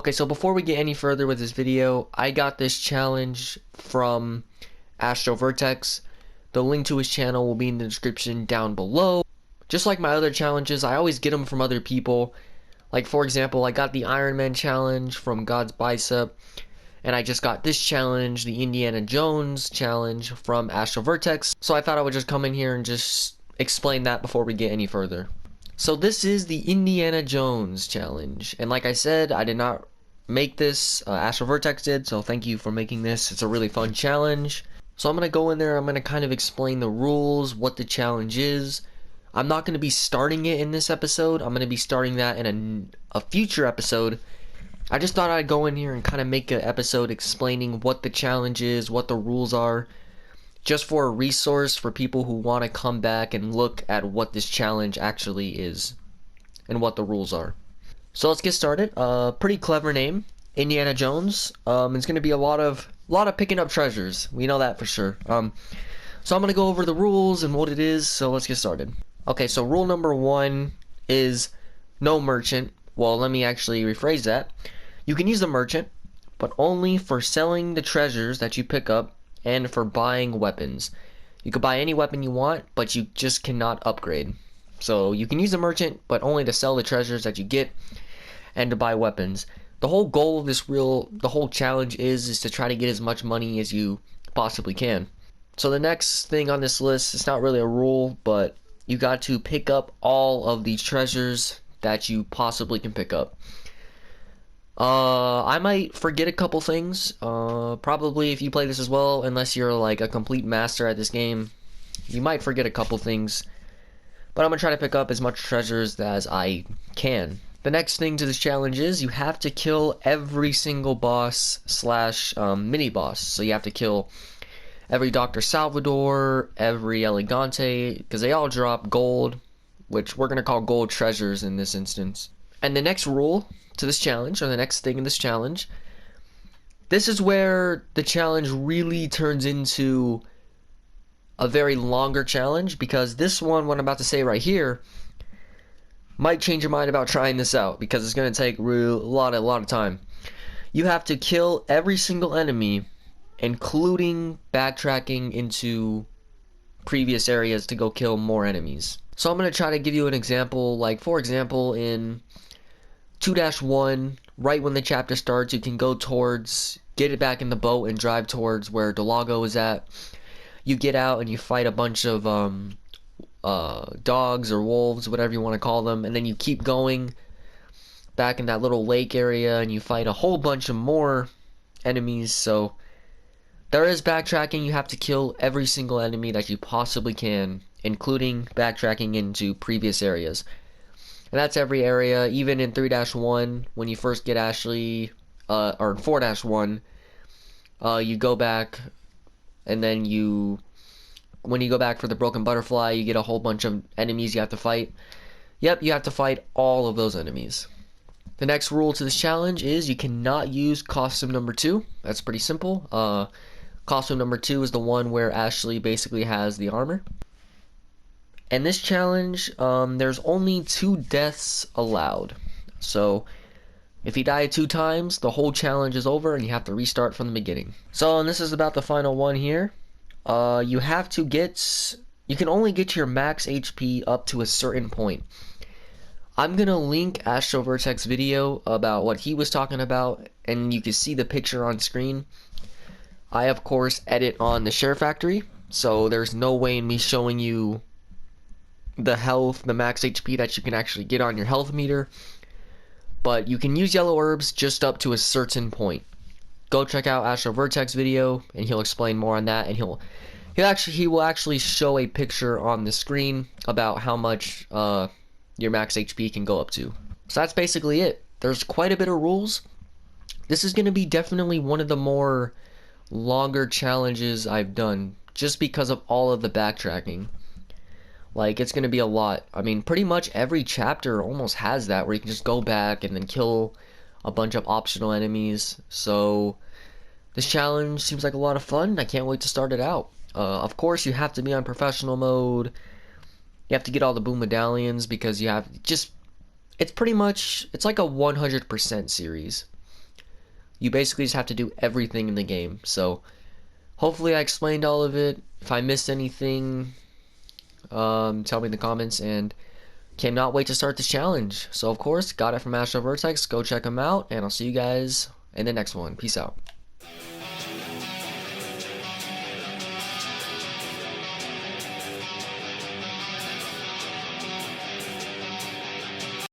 Okay, so before we get any further with this video, I got this challenge from Astro Vertex. The link to his channel will be in the description down below. Just like my other challenges, I always get them from other people. Like, for example, I got the Iron Man challenge from God's Bicep, and I just got this challenge, the Indiana Jones challenge from Astro Vertex. So I thought I would just come in here and just explain that before we get any further. So this is the Indiana Jones challenge, and like I said, I did not make this, Astro Vertex did, so thank you for making this. It's a really fun challenge. So I'm going to go in there, I'm going to kind of explain the rules, what the challenge is. I'm not going to be starting it in this episode, I'm going to be starting that in a future episode. I just thought I'd go in here and kind of make an episode explaining what the challenge is, what the rules are, just for a resource for people who want to come back and look at what this challenge actually is and what the rules are. So let's get started. Pretty clever name, Indiana Jones. It's going to be a lot of picking up treasures. We know that for sure. So I'm going to go over the rules and what it is. So let's get started. Okay, so rule number 1 is no merchant. Well, let me actually rephrase that. You can use the merchant, but only for selling the treasures that you pick up and for buying weapons. You can buy any weapon you want, but you just cannot upgrade. So you can use the merchant, but only to sell the treasures that you get and to buy weapons. The whole goal of the whole challenge is to try to get as much money as you possibly can. So the next thing on this list, it's not really a rule, but you got to pick up all of these treasures that you possibly can pick up. I might forget a couple things, probably if you play this as well, unless you're like a complete master at this game, you might forget a couple things, but I'm gonna try to pick up as much treasures as I can. The next thing to this challenge is you have to kill every single boss slash mini boss, so you have to kill every Dr. Salvador, every Elegante, because they all drop gold, which we're gonna call gold treasures in this instance. And the next rule to this challenge, or the next thing in this challenge, this is where the challenge really turns into a very longer challenge, because this one, what I'm about to say right here, might change your mind about trying this out, because it's going to take a lot of time. You have to kill every single enemy, including backtracking into previous areas to go kill more enemies. So I'm going to try to give you an example, like for example in 2-1, right when the chapter starts, you can go towards, get it back in the boat and drive towards where Delago is at. You get out and you fight a bunch of dogs or wolves, whatever you want to call them, and then you keep going back in that little lake area and you fight a whole bunch of more enemies. So there is backtracking. You have to kill every single enemy that you possibly can, including backtracking into previous areas. And that's every area, even in 3-1, when you first get Ashley, or 4-1, you go back, and then when you go back for the Broken Butterfly, you get a whole bunch of enemies you have to fight. Yep, you have to fight all of those enemies. The next rule to this challenge is you cannot use costume number 2. That's pretty simple. Costume number 2 is the one where Ashley basically has the armor. And this challenge, there's only 2 deaths allowed. So if you die 2 times, the whole challenge is over and you have to restart from the beginning. So, and this is about the final one here. You can only get your max HP up to a certain point. I'm gonna link Astro Vertex video about what he was talking about, and you can see the picture on screen. I of course edit on the Share Factory, so there's no way in me showing you the health, the max HP that you can actually get on your health meter, but you can use yellow herbs just up to a certain point. Go check out Astro Vertex video and he'll explain more on that, and he will actually show a picture on the screen about how much your max HP can go up to. So that's basically it. There's quite a bit of rules. This is going to be definitely one of the more longer challenges I've done, just because of all of the backtracking. Like, it's going to be a lot. I mean, pretty much every chapter almost has that, where you can just go back and then kill a bunch of optional enemies. So this challenge seems like a lot of fun. I can't wait to start it out. Of course, you have to be on professional mode. You have to get all the Boom medallions, because you have it's pretty much, it's like a 100% series. You basically just have to do everything in the game. So hopefully I explained all of it. If I missed anything, tell me in the comments, and cannot wait to start this challenge. So of course, got it from Astro Vertex. Go check them out, and I'll see you guys in the next one. Peace out.